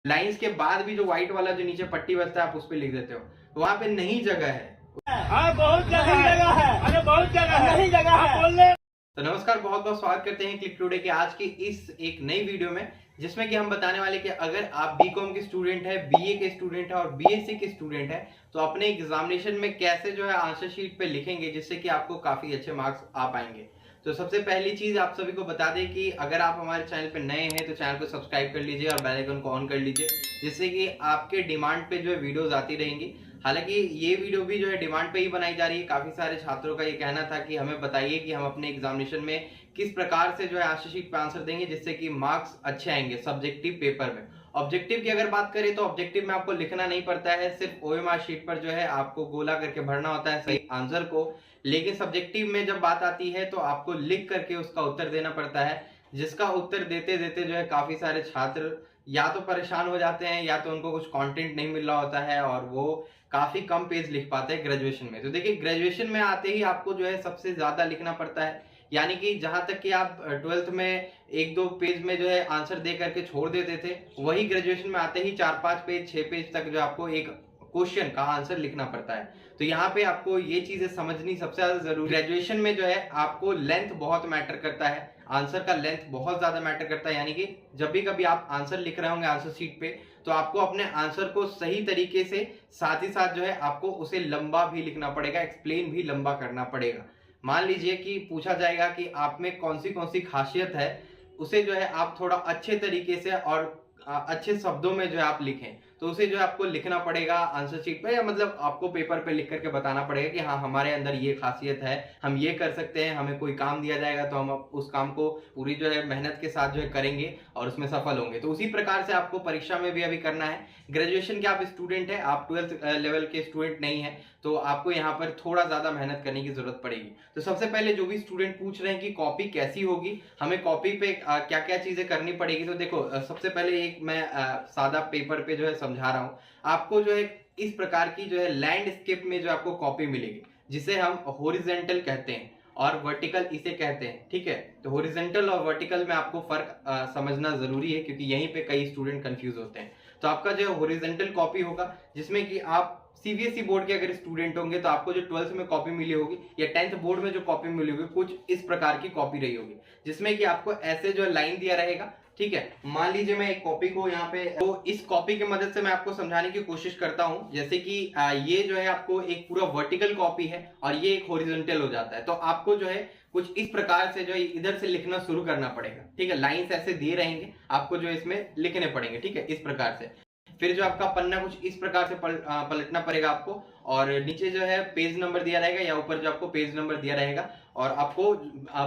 Lines के बाद भी जो व्हाइट वाला जो नीचे पट्टी बचता है आप उस पर लिख देते हो, तो वहाँ पे नहीं जगह है। हाँ बहुत जगह है, अरे बहुत जगह है, नहीं जगह है बोलने। तो नमस्कार, बहुत बहुत स्वागत करते हैं क्लिक टुडे के आज की इस एक नई वीडियो में, जिसमें कि हम बताने वाले कि अगर आप बीकॉम के स्टूडेंट है, बीए के स्टूडेंट है और बीएससी के स्टूडेंट है तो अपने एग्जामिनेशन में कैसे जो है आंसर शीट पे लिखेंगे जिससे कि आपको काफी अच्छे मार्क्स आ पाएंगे। तो सबसे पहली चीज आप सभी को बता दें कि अगर आप हमारे चैनल पे नए हैं तो चैनल को सब्सक्राइब कर लीजिए और बेल आइकन को ऑन कर लीजिए, जिससे कि आपके डिमांड पे जो है वीडियोस आती रहेंगी। हालांकि ये वीडियो भी जो है डिमांड पे ही बनाई जा रही है। काफी सारे छात्रों का ये कहना था कि हमें बताइए कि हम अपने एग्जामिनेशन में किस प्रकार से जो है आंसर शीट पे आंसर देंगे जिससे कि मार्क्स अच्छे आएंगे सब्जेक्टिव पेपर में। ऑब्जेक्टिव की अगर बात करें तो ऑब्जेक्टिव में आपको लिखना नहीं पड़ता है, सिर्फ ओएमआर शीट पर जो है आपको गोला करके भरना होता है सही आंसर को। लेकिन सब्जेक्टिव में जब बात आती है तो आपको लिख करके उसका उत्तर देना पड़ता है, जिसका उत्तर देते देते जो है काफी सारे छात्र या तो परेशान हो जाते हैं या तो उनको कुछ कंटेंट नहीं मिल रहा होता है और वो काफी कम पेज लिख पाते हैं ग्रेजुएशन में। तो देखिए, ग्रेजुएशन में आते ही आपको जो है सबसे ज्यादा लिखना पड़ता है, यानी कि जहां तक कि आप 12th में एक दो पेज में जो है आंसर दे करके छोड़ देते थे, वही ग्रेजुएशन में आते ही 4-5 पेज 6 पेज तक जो आपको एक क्वेश्चन का आंसर लिखना पड़ता है। तो यहाँ पे आपको ये चीजें समझनी सबसे ज्यादा जरूरी। ग्रेजुएशन में जो है आपको लेंथ बहुत मैटर करता है, आंसर का लेंथ बहुत ज्यादा मैटर करता है, यानी कि जब भी कभी आप आंसर लिख रहे होंगे आंसर शीट पे तो आपको अपने आंसर को सही तरीके से साथ ही साथ जो है आपको उसे लंबा भी लिखना पड़ेगा, एक्सप्लेन भी लंबा करना पड़ेगा। मान लीजिए कि पूछा जाएगा कि आप में कौन सी खासियत है, उसे जो है आप थोड़ा अच्छे तरीके से और अच्छे शब्दों में जो है आप लिखें, तो उसे जो है आपको लिखना पड़ेगा आंसर शीट पे, या मतलब आपको पेपर पे लिख करके बताना पड़ेगा कि हाँ हमारे अंदर ये खासियत है, हम ये कर सकते हैं, हमें कोई काम दिया जाएगा तो हम उस काम को पूरी जो है मेहनत के साथ जो है करेंगे और उसमें सफल होंगे। तो उसी प्रकार से आपको परीक्षा में भी अभी करना है। ग्रेजुएशन के आप स्टूडेंट है, आप 12th लेवल के स्टूडेंट नहीं है, तो आपको यहाँ पर थोड़ा ज्यादा मेहनत करने की जरूरत पड़ेगी। तो सबसे पहले जो भी स्टूडेंट पूछ रहे हैं कि कॉपी कैसी होगी, हमें कॉपी पे क्या क्या चीजें करनी पड़ेगी, तो देखो सबसे पहले एक मैं सादा पेपर पे जो है समझा रहा हूँ आपको। जो है इस प्रकार की जो है लैंडस्केप में जो आपको कॉपी मिलेगी, जिसे हम हॉरिजॉन्टल कहते हैं और वर्टिकल इसे कहते हैं, ठीक है। तो हॉरिजॉन्टल और वर्टिकल में आपको फर्क समझना जरूरी है, क्योंकि यहीं पे कई स्टूडेंट कंफ्यूज होते हैं। तो आपका जो हॉरिजॉन्टल कॉपी होगा, जिसमें कि आप सीबीएसई बोर्ड के अगर स्टूडेंट होंगे तो आपको जो 12th में कॉपी मिली होगी या 10th बोर्ड में जो कॉपी मिली होगी कुछ इस प्रकार की कॉपी रही होगी, जिसमें कि आपको ऐसे जो लाइन दिया रहेगा, ठीक है। मान लीजिए मैं एक कॉपी को यहाँ पे, तो इस कॉपी की मदद से मैं आपको समझाने की कोशिश करता हूँ। जैसे कि ये जो है आपको एक पूरा वर्टिकल कॉपी है और ये एक हॉरिजॉन्टल हो जाता है, तो आपको जो है कुछ इस प्रकार से जो है इधर से लिखना शुरू करना पड़ेगा, ठीक है। लाइंस ऐसे दिए रहेंगे, आपको जो इसमें लिखने पड़ेंगे, ठीक है, इस प्रकार से। फिर जो आपका पन्ना कुछ इस प्रकार से पलटना पड़ेगा आपको, और नीचे जो है पेज नंबर दिया रहेगा या ऊपर जो आपको पेज नंबर दिया रहेगा, और आपको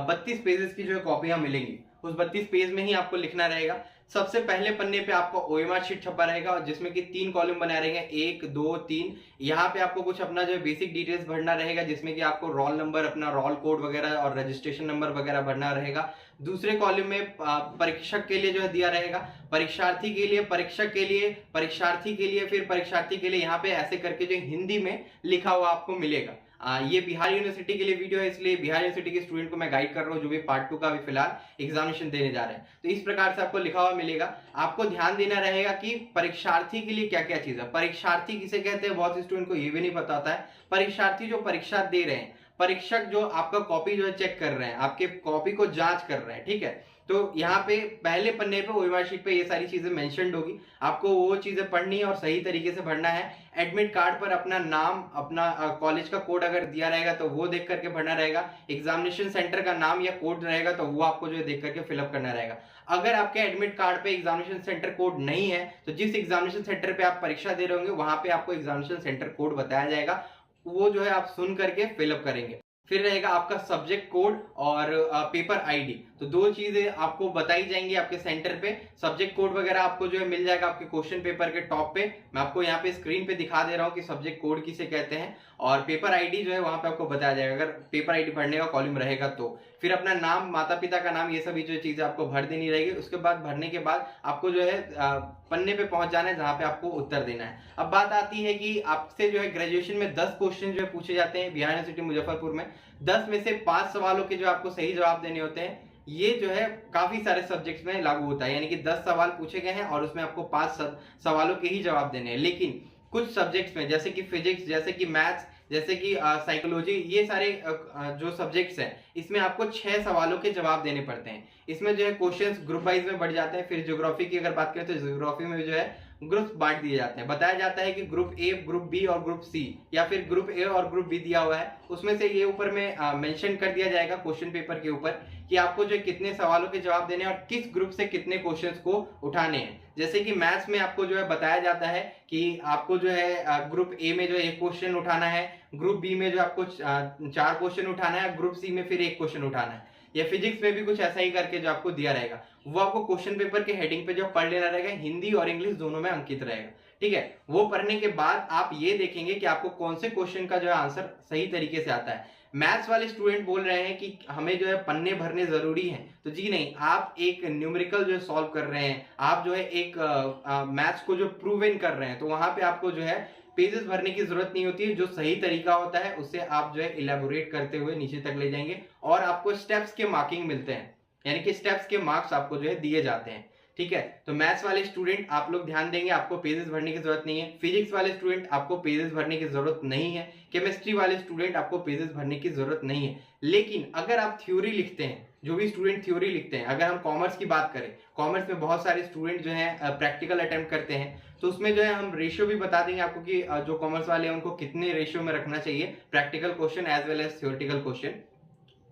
32 पेजेस की जो है कॉपियां मिलेंगी। उस 32 पेज में ही आपको लिखना रहेगा। सबसे पहले पन्ने पे आपको ओएमआर शीट छपा रहेगा, जिसमें कि 3 कॉलम बना रहेंगे, 1 2 3। यहाँ पे आपको कुछ अपना जो है बेसिक डिटेल्स भरना रहेगा, जिसमें कि आपको रोल नंबर, अपना रोल कोड वगैरह और रजिस्ट्रेशन नंबर वगैरह भरना रहेगा। दूसरे कॉलम में परीक्षक के लिए जो है दिया रहेगा, परीक्षार्थी के लिए, परीक्षक के लिए, परीक्षार्थी के लिए, फिर परीक्षार्थी के लिए, यहाँ पे ऐसे करके जो हिंदी में लिखा हुआ आपको मिलेगा। ये बिहार यूनिवर्सिटी के लिए वीडियो है, इसलिए बिहार यूनिवर्सिटी के स्टूडेंट को मैं गाइड कर रहा हूँ जो भी पार्ट 2 का भी फिलहाल एग्जामिनेशन देने जा रहे हैं। तो इस प्रकार से आपको लिखा हुआ मिलेगा। आपको ध्यान देना रहेगा कि परीक्षार्थी के लिए क्या क्या चीज है। परीक्षार्थी किसे कहते हैं, बहुत स्टूडेंट को ये भी नहीं पता होता है। परीक्षार्थी जो परीक्षा दे रहे हैं, परीक्षक जो आपका कॉपी जो है चेक कर रहे हैं, आपके कॉपी को जांच कर रहे हैं, ठीक है। तो यहाँ पे पहले पन्ने पे ओएमआर शीट पे ये सारी चीजें मेंशन्ड होगी, आपको वो चीजें पढ़नी है और सही तरीके से भरना है। एडमिट कार्ड पर अपना नाम, अपना कॉलेज का कोड अगर दिया रहेगा तो वो देख करके भरना रहेगा। एग्जामिनेशन सेंटर का नाम या कोड रहेगा तो वो आपको जो है देख करके फिलअप करना रहेगा। अगर आपके एडमिट कार्ड पे एग्जामिनेशन सेंटर कोड नहीं है तो जिस एग्जामिनेशन सेंटर पे आप परीक्षा दे रहे होंगे वहां पे आपको एग्जामिनेशन सेंटर कोड बताया जाएगा, वो जो है आप सुन करके फिलअप करेंगे। फिर रहेगा आपका सब्जेक्ट कोड और पेपर आईडी, तो 2 चीजें आपको बताई जाएंगी आपके सेंटर पे। सब्जेक्ट कोड वगैरह आपको जो है मिल जाएगा आपके क्वेश्चन पेपर के टॉप पे। मैं आपको यहाँ पे स्क्रीन पे दिखा दे रहा हूँ कि सब्जेक्ट कोड किसे कहते हैं, और पेपर आईडी जो है वहां पे आपको बताया जाएगा अगर पेपर आईडी भरने का कॉलम रहेगा तो। फिर अपना नाम, माता पिता का नाम, ये सभी जो चीजें आपको भर देनी रहेगी। उसके बाद भरने के बाद आपको जो है पन्ने पे पहुंच जाना है जहां पे आपको उत्तर देना है। अब बात आती है कि आपसे जो है ग्रेजुएशन में 10 क्वेश्चन जो है पूछे जाते हैं बिहार यूनिवर्सिटी मुजफ्फरपुर में। 10 में से 5 सवालों के जो आपको सही जवाब देने होते हैं। ये जो है काफी सारे सब्जेक्ट्स में लागू होता है, यानी कि 10 सवाल पूछे गए हैं और उसमें आपको 5 सवालों के ही जवाब देने हैं। लेकिन कुछ सब्जेक्ट्स में जैसे कि फिजिक्स, जैसे कि मैथ्स, जैसे कि साइकोलॉजी, ये सारे जो सब्जेक्ट्स हैं इसमें आपको 6 सवालों के जवाब देने पड़ते हैं। इसमें जो है क्वेश्चंस ग्रुप वाइज में बढ़ जाते हैं। फिर ज्योग्राफी की अगर बात करें तो ज्योग्राफी में जो है ग्रुप्स बांट दिए जाते हैं। बताया जाता है कि ग्रुप ए, ग्रुप बी और ग्रुप सी, या फिर ग्रुप ए और ग्रुप बी दिया हुआ है, उसमें से ये ऊपर में मेंशन कर दिया जाएगा क्वेश्चन पेपर के ऊपर कि आपको जो कितने सवालों के जवाब देने हैं और किस ग्रुप से कितने क्वेश्चंस को उठाने हैं। जैसे कि मैथ्स में आपको जो है बताया जाता है कि आपको जो है ग्रुप ए में जो एक क्वेश्चन उठाना है, ग्रुप बी में जो आपको 4 क्वेश्चन उठाना है, ग्रुप सी में फिर 1 क्वेश्चन उठाना है। या फिजिक्स में भी कुछ ऐसा ही करके जो आपको दिया रहेगा, वो आपको क्वेश्चन पेपर के हेडिंग पे जो पढ़ लेना रहेगा, हिंदी और इंग्लिश दोनों में अंकित रहेगा। ठीक है, वो पढ़ने के बाद आप ये देखेंगे कि आपको कौन से क्वेश्चन का जो है आंसर सही तरीके से आता है। मैथ्स वाले स्टूडेंट बोल रहे हैं कि हमें जो है पन्ने भरने जरूरी हैं, तो जी नहीं, आप एक न्यूमेरिकल जो सॉल्व कर रहे हैं, आप जो है एक मैथ्स को जो प्रूवन कर रहे हैं, तो वहां पे आपको जो है पेजेस भरने की जरूरत नहीं होती है। जो सही तरीका होता है उससे आप जो है इलेबोरेट करते हुए नीचे तक ले जाएंगे और आपको स्टेप्स के मार्किंग मिलते हैं, यानी कि स्टेप्स के मार्क्स आपको जो है दिए जाते हैं। ठीक है, तो मैथ्स वाले स्टूडेंट आप लोग ध्यान देंगे, आपको पेजेस भरने की जरूरत नहीं है। फिजिक्स वाले स्टूडेंट आपको पेजेस भरने की जरूरत नहीं है। केमिस्ट्री वाले स्टूडेंट आपको पेजेस भरने की जरूरत नहीं है। लेकिन अगर आप थ्योरी लिखते हैं, जो भी स्टूडेंट थ्योरी लिखते हैं, अगर हम कॉमर्स की बात करें, कॉमर्स में बहुत सारे स्टूडेंट जो हैं प्रैक्टिकल अटेम्प्ट करते हैं, तो उसमें जो है हम रेशियो भी बता देंगे आपको कि जो कॉमर्स वाले हैं उनको कितने रेशियो में रखना चाहिए, practical question as well as theoretical question.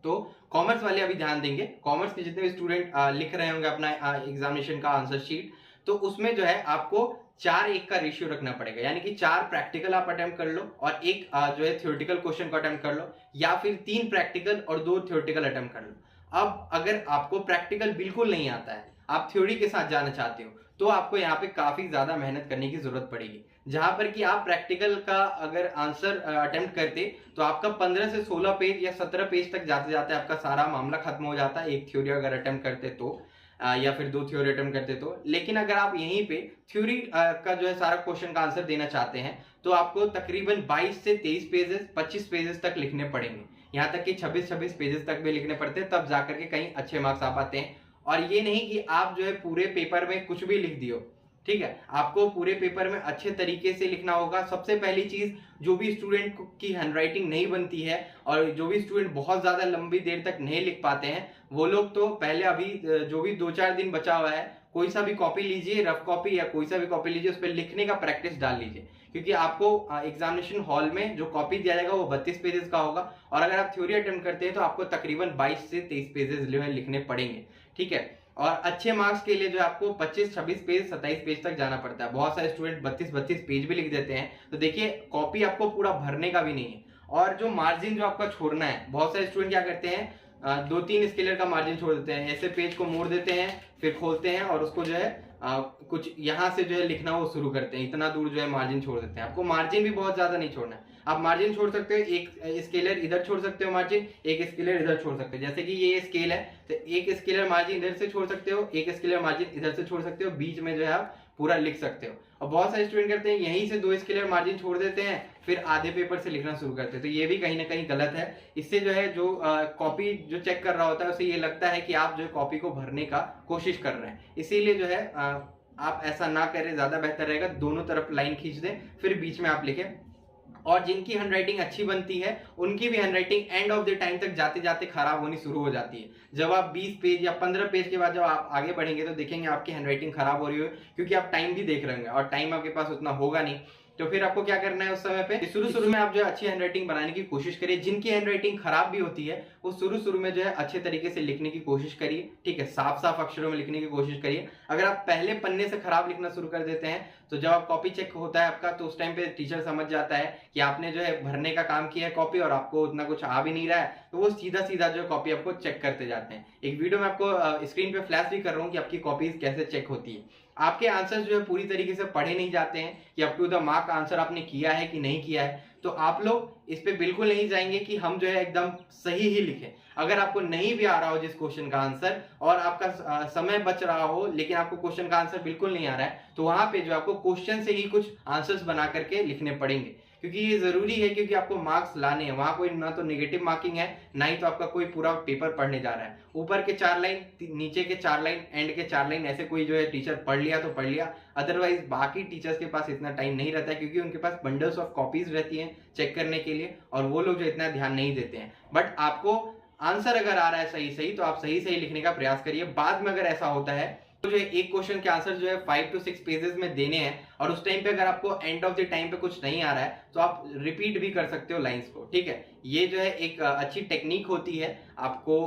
तो कॉमर्स वाले अभी ध्यान देंगे, कॉमर्स के जितने भी स्टूडेंट लिख रहे होंगे अपना एग्जामिनेशन का आंसर शीट, तो उसमें जो है आपको 4:1 का रेशियो रखना पड़ेगा, यानी कि 4 प्रैक्टिकल आप अटेम्प्ट कर लो और एक जो है थ्योरेटिकल क्वेश्चन को अटेम्प्ट कर लो, या फिर 3 प्रैक्टिकल और 2 थ्योरेटिकल अटेम्प्ट कर लो। अब अगर आपको प्रैक्टिकल बिल्कुल नहीं आता है, आप थ्योरी के साथ जाना चाहते हो, तो आपको यहाँ पे काफी ज्यादा मेहनत करने की जरूरत पड़ेगी। जहां पर कि आप प्रैक्टिकल का अगर आंसर अटेम्प्ट करते तो आपका 15 से 16 पेज या 17 पेज तक जाते जाते आपका सारा मामला खत्म हो जाता है, एक थ्योरी अगर अटेम्प्ट करते तो, या फिर 2 थ्योरी अटेम्प्ट करते तो। लेकिन अगर आप यहीं पे थ्योरी का जो है सारा क्वेश्चन का आंसर देना चाहते हैं, तो आपको तकरीबन 22 से 23 पेजेस, 25 पेजेस तक लिखने पड़ेंगे, यहाँ तक कि 26 पेजेस तक भी लिखने पड़ते हैं, तब जाकर के कहीं अच्छे मार्क्स आ पाते हैं। और ये नहीं कि आप जो है पूरे पेपर में कुछ भी लिख दियो। ठीक है, आपको पूरे पेपर में अच्छे तरीके से लिखना होगा। सबसे पहली चीज, जो भी स्टूडेंट की हैंडराइटिंग नहीं बनती है और जो भी स्टूडेंट बहुत ज्यादा लंबी देर तक नहीं लिख पाते हैं, वो लोग तो पहले अभी जो भी 2-4 दिन बचा हुआ है, कोई सा भी कॉपी लीजिए, रफ कॉपी या कोई सा भी कॉपी लीजिए, उस पर लिखने का प्रैक्टिस डाल लीजिए, क्योंकि आपको एग्जामिनेशन हॉल में जो कॉपी दिया जाएगा वो 32 पेजेस का होगा, और अगर आप थ्योरी अटेम्प्ट करते हैं तो आपको तकरीबन 22 से 23 पेजेस जो है लिखने पड़ेंगे। ठीक है, और अच्छे मार्क्स के लिए जो आपको 25-26 पेज, 27 पेज तक जाना पड़ता है। बहुत सारे स्टूडेंट 32-32 पेज भी लिख देते हैं, तो देखिए कॉपी आपको पूरा भरने का भी नहीं है। और जो मार्जिन जो आपका छोड़ना है, बहुत सारे स्टूडेंट क्या करते हैं, 2-3 स्केलर का मार्जिन छोड़ देते हैं, ऐसे पेज को मोड़ देते हैं, फिर खोलते हैं और उसको जो है कुछ यहाँ से जो है लिखना वो शुरू करते हैं, इतना दूर जो है मार्जिन छोड़ देते हैं। आपको मार्जिन भी बहुत ज्यादा नहीं छोड़ना है, आप मार्जिन छोड़ सकते हो, एक स्केलर इधर छोड़ सकते हो मार्जिन, एक स्केलर इधर छोड़ सकते हो। जैसे कि ये स्केल है तो एक स्केलर मार्जिन इधर से छोड़ सकते हो, एक स्केलर मार्जिन इधर से छोड़ सकते हो, बीच में जो है आप पूरा लिख सकते हो। और बहुत सारे स्टूडेंट करते हैं यहीं से 2 स्केलर मार्जिन छोड़ देते हैं, फिर आधे पेपर से लिखना शुरू करते हैं, तो ये भी कहीं ना कहीं गलत है। इससे जो है जो कॉपी जो चेक कर रहा होता है उसे ये लगता है कि आप जो है कॉपी को भरने का कोशिश कर रहे हैं, इसीलिए जो है आप ऐसा ना करें, ज्यादा बेहतर रहेगा। दोनों तरफ लाइन खींच दें, फिर बीच में आप लिखें। और जिनकी हैंडराइटिंग अच्छी बनती है उनकी भी handwriting end of the time तक जाते जाते खराब होनी शुरू हो जाती है। जब आप 20 पेज या 15 पेज के बाद जब आप आगे बढ़ेंगे तो देखेंगे आपकी हैंडराइटिंग खराब हो रही है, क्योंकि आप टाइम भी देख रहे होंगे और टाइम आपके पास उतना होगा नहीं। तो फिर आपको क्या करना है उस समय पे, शुरू में आप जो है अच्छी हैंडराइटिंग बनाने की कोशिश करिए। जिनकी हैंडराइटिंग खराब भी होती है वो शुरू में जो है अच्छे तरीके से लिखने की कोशिश करिए। ठीक है, साफ अक्षरों में लिखने की कोशिश करिए। अगर आप पहले पन्ने से खराब लिखना शुरू कर देते हैं तो जब आप कॉपी चेक होता है आपका, तो उस टाइम पे टीचर समझ जाता है कि आपने जो है भरने का काम किया है कॉपी और आपको उतना कुछ आ भी नहीं रहा है, तो वो सीधा जो कॉपी आपको चेक करते जाते हैं। एक वीडियो में आपको स्क्रीन पे फ्लैश भी कर रहा हूँ कि आपकी कॉपीज कैसे चेक होती है। आपके आंसर जो है पूरी तरीके से पढ़े नहीं जाते हैं कि up to the mark answer आपने किया है कि नहीं किया है, तो आप लोग इस पे बिल्कुल नहीं जाएंगे कि हम जो है एकदम सही ही लिखें। अगर आपको नहीं भी आ रहा हो जिस क्वेश्चन का आंसर और आपका समय बच रहा हो, लेकिन आपको क्वेश्चन का आंसर बिल्कुल नहीं आ रहा है, तो वहां पे जो आपको क्वेश्चन से ही कुछ आंसर्स बना करके लिखने पड़ेंगे, क्योंकि ये जरूरी है, क्योंकि आपको मार्क्स लाने हैं। वहां कोई ना तो नेगेटिव मार्किंग है, ना ही तो आपका कोई पूरा पेपर पढ़ने जा रहा है। ऊपर के 4 लाइन, नीचे के 4 लाइन, एंड के 4 लाइन, ऐसे कोई जो है टीचर पढ़ लिया तो पढ़ लिया, अदरवाइज बाकी टीचर्स के पास इतना टाइम नहीं रहता है, क्योंकि उनके पास बंडल्स ऑफ कॉपीज रहती हैं चेक करने के लिए, और वो लोग जो इतना ध्यान नहीं देते हैं। बट आपको आंसर अगर आ रहा है सही सही, तो आप सही सही लिखने का प्रयास करिए। बाद में अगर ऐसा होता है तो जो है एक क्वेश्चन के आंसर जो है 5 to 6 पेजेस में देने हैं, और उस टाइम पे अगर आपको एंड ऑफ द टाइम पे कुछ नहीं आ रहा है तो आप रिपीट भी कर सकते हो लाइंस को, ठीक है। ये जो है एक अच्छी टेक्निक होती है आपको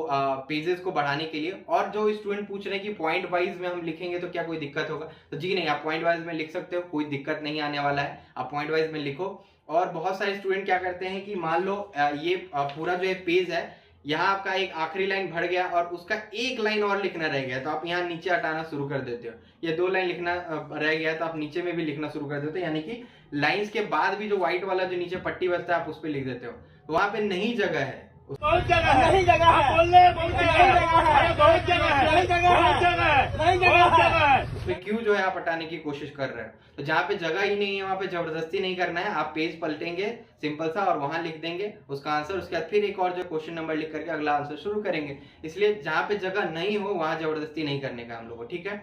पेजेस को बढ़ाने के लिए। और जो स्टूडेंट पूछ रहे हैं कि पॉइंट वाइज में हम लिखेंगे तो क्या कोई दिक्कत होगा, तो जी नहीं, आप पॉइंट वाइज में लिख सकते हो, कोई दिक्कत नहीं आने वाला है, आप पॉइंट वाइज में लिखो। और बहुत सारे स्टूडेंट क्या करते हैं कि मान लो ये पूरा जो है पेज है, यहाँ आपका एक आखिरी लाइन भर गया और उसका एक लाइन और लिखना रह गया, तो आप यहाँ नीचे हटाना शुरू कर देते हो। या 2 लाइन लिखना रह गया तो आप नीचे में भी लिखना शुरू कर देते हो, यानी कि लाइंस के बाद भी जो व्हाइट वाला जो नीचे पट्टी बचता है आप उस पर लिख देते हो। तो वहां पे नहीं जगह है, बहुत जगह है, नहीं जगह है, बोल रहे बहुत जगह है, बहुत जगह है, नहीं जगह है, बहुत जगह है, नहीं जगह है। उसमें क्यों जो है आप हटाने की कोशिश कर रहे हो? तो जहाँ पे जगह ही नहीं है वहां पे जबरदस्ती नहीं करना है, आप पेज पलटेंगे सिंपल सा और वहां लिख देंगे उसका आंसर, उसके बाद फिर एक और जो क्वेश्चन नंबर लिख करके अगला आंसर शुरू करेंगे। इसलिए जहाँ पे जगह नहीं हो वहां जबरदस्ती नहीं करने का हम लोग को, ठीक है।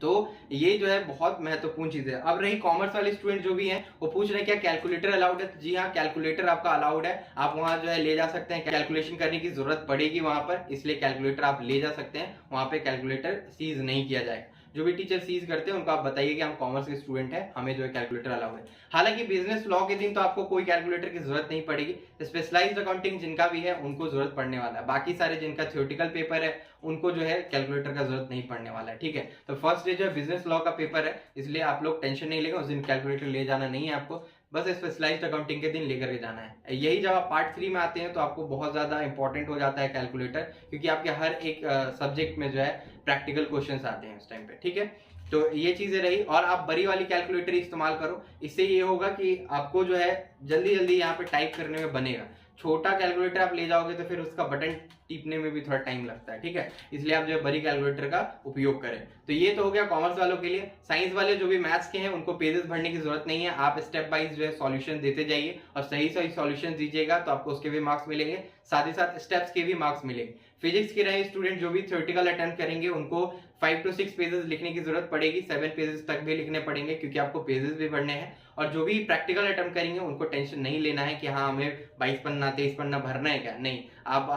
तो ये जो है बहुत महत्वपूर्ण चीज है। अब रही कॉमर्स वाले स्टूडेंट जो भी हैं, वो पूछ रहे हैं क्या कैलकुलेटर अलाउड है? तो जी हाँ, कैलकुलेटर आपका अलाउड है, आप वहां जो है ले जा सकते हैं। कैलकुलेशन करने की जरूरत पड़ेगी वहां पर, इसलिए कैलकुलेटर आप ले जा सकते हैं, वहां पे कैलकुलेटर सीज नहीं किया जाएगा। जो भी टीचर सीज करते हैं उनको आप बताइए कि हम कॉमर्स के स्टूडेंट हैं, हमें जो है कैलकुलेटर अलाउड है। हालांकि बिजनेस लॉ के दिन तो आपको कोई कैलकुलेटर की जरूरत नहीं पड़ेगी, स्पेशलाइज्ड अकाउंटिंग जिनका भी है उनको जरूरत पड़ने वाला है। बाकी सारे जिनका थ्योरेटिकल पेपर है उनको जो है कैलकुलेटर का जरूरत नहीं पड़ने वाला है, ठीक है। तो फर्स्ट डे जो है बिजनेस लॉ का पेपर है, इसलिए आप लोग टेंशन नहीं लेंगे, उस दिन कैलकुलेटर ले जाना नहीं है आपको, बस स्पेशलाइज्ड अकाउंटिंग के दिन लेकर के जाना है। यही जब आप पार्ट 3 में आते हैं तो आपको बहुत ज्यादा इंपॉर्टेंट हो जाता है कैलकुलेटर, क्योंकि आपके हर एक सब्जेक्ट में जो है प्रैक्टिकल क्वेश्चंस आते हैं उस टाइम पे, ठीक है। तो ये चीजें रही, और आप बड़ी वाली कैलकुलेटर इस्तेमाल करो, इससे ये होगा कि आपको जो है जल्दी जल्दी यहाँ पे टाइप करने में बनेगा। छोटा कैलकुलेटर आप ले जाओगे तो फिर उसका बटन टिपने में भी थोड़ा टाइम लगता है, ठीक है। इसलिए आप जो है बड़ी कैलकुलेटर का उपयोग करें। तो ये तो हो गया कॉमर्स वालों के लिए। साइंस वाले जो भी मैथ्स के हैं उनको पेजेस भरने की जरूरत नहीं है, आप स्टेप वाइज जो है सॉल्यूशन देते जाइए और सही सही सॉल्यूशन दीजिएगा तो आपको उसके भी मार्क्स मिलेंगे, साथ ही साथ स्टेप्स के भी मार्क्स मिलेंगे। फिजिक्स के रहे स्टूडेंट जो भी थ्योरेटिकल अटेम्प्ट करेंगे उनको 5 to 6 पेजेस लिखने की जरूरत पड़ेगी, 7 पेजेस तक भी लिखने पड़ेंगे, क्योंकि आपको पेजेस भी भरने हैं। और जो भी प्रैक्टिकल अटेम्प्ट करेंगे उनको टेंशन नहीं लेना है कि हाँ हमें 22 पन्ना 23 पन्ना भरना है क्या, नहीं, आप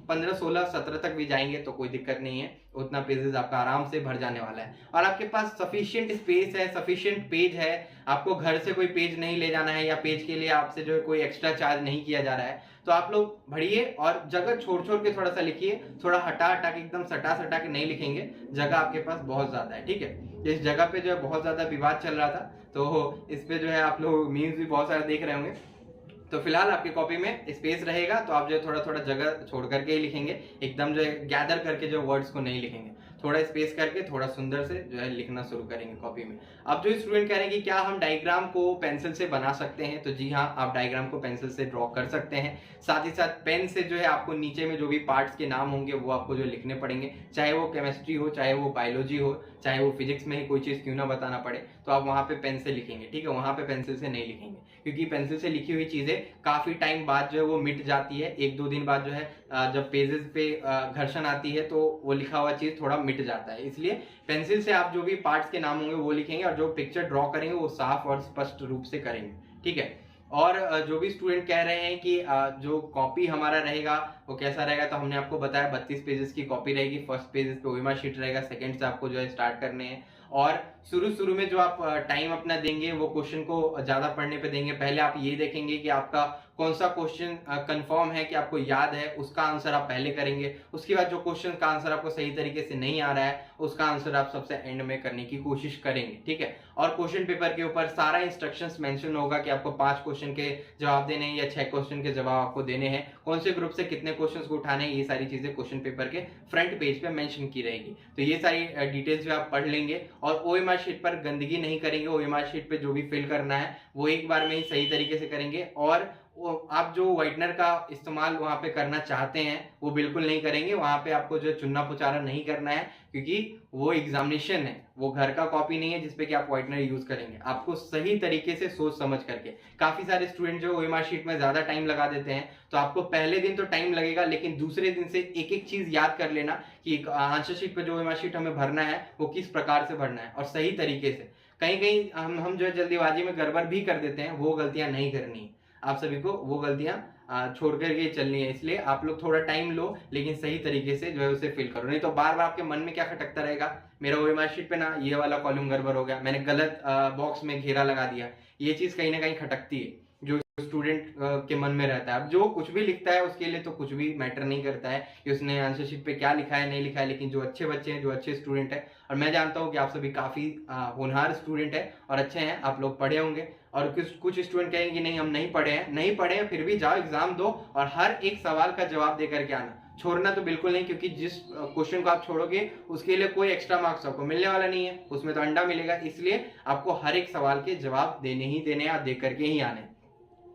15 16 17 तक भी जाएंगे तो कोई दिक्कत नहीं है, उतना पेजेस आपका आराम से भर जाने वाला है। और आपके पास सफिशिएंट स्पेस है, सफिशिएंट पेज है, आपको घर से कोई पेज नहीं ले जाना है, या पेज के लिए आपसे जो है कोई एक्स्ट्रा चार्ज नहीं किया जा रहा है, तो आप लोग भरिए और जगह छोड़ छोड़ के थोड़ा सा लिखिए, थोड़ा हटा हटा के, एकदम सटा सटा के नहीं लिखेंगे, जगह आपके पास बहुत ज्यादा है, ठीक है। इस जगह पे जो है बहुत ज्यादा विवाद चल रहा था, तो इस पे जो है आप लोग मीम्स भी बहुत सारे देख रहे होंगे। तो फिलहाल आपकी कॉपी में स्पेस रहेगा, तो आप जो है थोड़ा थोड़ा जगह छोड़ करके ही लिखेंगे, एकदम जो है गैदर करके जो वर्ड्स को नहीं लिखेंगे, थोड़ा स्पेस करके थोड़ा सुंदर से जो है लिखना शुरू करेंगे कॉपी में। अब जो स्टूडेंट कह रहे हैं कि क्या हम डायग्राम को पेंसिल से बना सकते हैं, तो जी हाँ, आप डायग्राम को पेंसिल से ड्रॉ कर सकते हैं। साथ ही साथ पेन से जो है आपको नीचे में जो भी पार्ट्स के नाम होंगे वो आपको जो लिखने पड़ेंगे, चाहे वो केमिस्ट्री हो, चाहे वो बायोलॉजी हो, चाहे वो फिजिक्स में ही कोई चीज क्यों ना बताना पड़े, तो आप वहां पे पेन से लिखेंगे, ठीक है। वहां पे पेंसिल से नहीं लिखेंगे, क्योंकि पेंसिल से लिखी हुई चीजें काफी टाइम बाद जो है वो मिट जाती है, 1-2 दिन बाद जो है जब पेजेस पे घर्षण आती है तो वो लिखा हुआ चीज थोड़ा मिट जाता है। इसलिए पेंसिल से आप जो भी पार्ट्स के नाम होंगे वो लिखेंगे, और जो पिक्चर ड्रॉ करेंगे वो साफ और स्पष्ट रूप से करेंगे, ठीक है। और जो भी स्टूडेंट कह रहे हैं कि जो कॉपी हमारा रहेगा वो कैसा रहेगा, तो हमने आपको बताया 32 पेजेस की कॉपी रहेगी। फर्स्ट पेजेस पे ओएमआर शीट रहेगा, सेकंड से आपको जो है स्टार्ट करने हैं, और शुरू में जो आप टाइम अपना देंगे वो क्वेश्चन को ज्यादा पढ़ने पे देंगे। पहले आप ये देखेंगे कि आपका कौन सा क्वेश्चन कंफर्म है कि आपको याद है, उसका आंसर आप पहले करेंगे। उसके बाद जो क्वेश्चन का आंसर आपको सही तरीके से नहीं आ रहा है उसका आंसर आप सबसे एंड में करने की कोशिश करेंगे, ठीक है। और क्वेश्चन पेपर के ऊपर सारा इंस्ट्रक्शंस मेंशन होगा कि आपको 5 क्वेश्चन के जवाब देने हैं या 6 क्वेश्चन के जवाब आपको देने हैं, कौन से ग्रुप से कितने क्वेश्चन को उठाने हैं, ये सारी चीजें क्वेश्चन पेपर के फ्रंट पेज पे मेंशन की रहेगी। तो ये सारी डिटेल्स भी आप पढ़ लेंगे, और ओएमआर शीट पर गंदगी नहीं करेंगे। ओएमआर शीट पे जो भी फिल करना है वो एक बार में ही सही तरीके से करेंगे, और आप जो व्हाइटनर का इस्तेमाल वहां पे करना चाहते हैं वो बिल्कुल नहीं करेंगे। वहां पे आपको जो चुनना पुचारा नहीं करना है, क्योंकि वो एग्जामिनेशन है, वो घर का कॉपी नहीं है जिसपे कि आप व्हाइटनर यूज करेंगे। आपको सही तरीके से सोच समझ करके, काफी सारे स्टूडेंट जो ओएमआर शीट में ज्यादा टाइम लगा देते हैं, तो आपको पहले दिन तो टाइम लगेगा, लेकिन दूसरे दिन से एक एक चीज याद कर लेना कि आंसर शीट पे जो ओएमआर शीट हमें भरना है वो किस प्रकार से भरना है और सही तरीके से। कहीं कहीं हम जो है जल्दीबाजी में गड़बड़ भी कर देते हैं, वो गलतियां नहीं करनी है। आप सभी को वो गलतियां छोड़ करके चलनी है। इसलिए आप लोग थोड़ा टाइम लो, लेकिन सही तरीके से जो है उसे फिल करो, नहीं तो बार बार आपके मन में क्या खटकता रहेगा, मेरा ओएमआर शीट पे ना ये वाला कॉलम गड़बड़ हो गया, मैंने गलत बॉक्स में घेरा लगा दिया। ये चीज कहीं ना कहीं खटकती है, जो स्टूडेंट के मन में रहता है। अब जो कुछ भी लिखता है उसके लिए तो कुछ भी मैटर नहीं करता है कि उसने आंसर शीट पे क्या लिखा है नहीं लिखा है, लेकिन जो अच्छे बच्चे हैं, जो अच्छे स्टूडेंट है, और मैं जानता हूँ कि आप सभी काफी होनहार स्टूडेंट है और अच्छे हैं, आप लोग पढ़े होंगे। और कुछ स्टूडेंट कहेंगे कि नहीं हम नहीं पढ़े हैं, नहीं पढ़े हैं फिर भी जाओ एग्जाम दो और हर एक सवाल का जवाब दे करके आना। छोड़ना तो बिल्कुल नहीं, क्योंकि जिस क्वेश्चन को आप छोड़ोगे उसके लिए कोई एक्स्ट्रा मार्क्स आपको मिलने वाला नहीं है, उसमें तो अंडा मिलेगा। इसलिए आपको हर एक सवाल के जवाब देने ही देने और दे करके ही आने,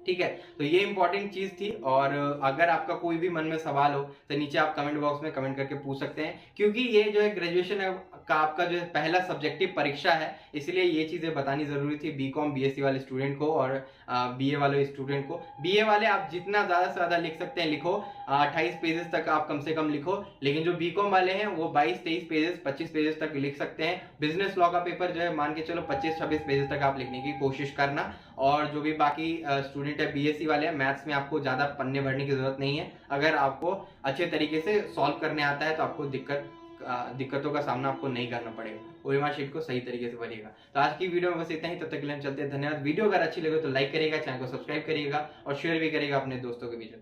ठीक है। तो ये इंपॉर्टेंट चीज थी। और अगर आपका कोई भी मन में सवाल हो तो नीचे आप कमेंट बॉक्स में कमेंट करके पूछ सकते हैं, क्योंकि ये जो है ग्रेजुएशन का आपका जो है पहला सब्जेक्टिव परीक्षा है, इसलिए ये चीजें बतानी जरूरी थी बीकॉम बीएससी वाले स्टूडेंट को और बीए वाले स्टूडेंट को। बीए वाले आप जितना ज्यादा से ज्यादा लिख सकते हैं लिखो, 28 पेजेस तक आप कम से कम लिखो, लेकिन जो बीकॉम वाले हैं वो 22-23 पेजेस 25 पेजेस तक लिख सकते हैं। बिजनेस लॉ का पेपर जो है मान के चलो 25-26 पेजेस तक आप लिखने की कोशिश करना। और जो भी बाकी स्टूडेंट है बीएससी वाले हैं, मैथ्स में आपको ज्यादा पन्ने भरने की जरूरत नहीं है। अगर आपको अच्छे तरीके से सॉल्व करने आता है तो आपको दिक्कतों का सामना आपको नहीं करना पड़ेगा, ओएमआर शीट को सही तरीके से भरिएगा। तो आज की वीडियो में बस इतना ही, तब तक के लिए हम चलते हैं। धन्यवाद। वीडियो अगर अच्छी लगे तो लाइक करिएगा, चैनल को सब्सक्राइब करिएगा और शेयर भी करिएगा अपने दोस्तों के बीच में।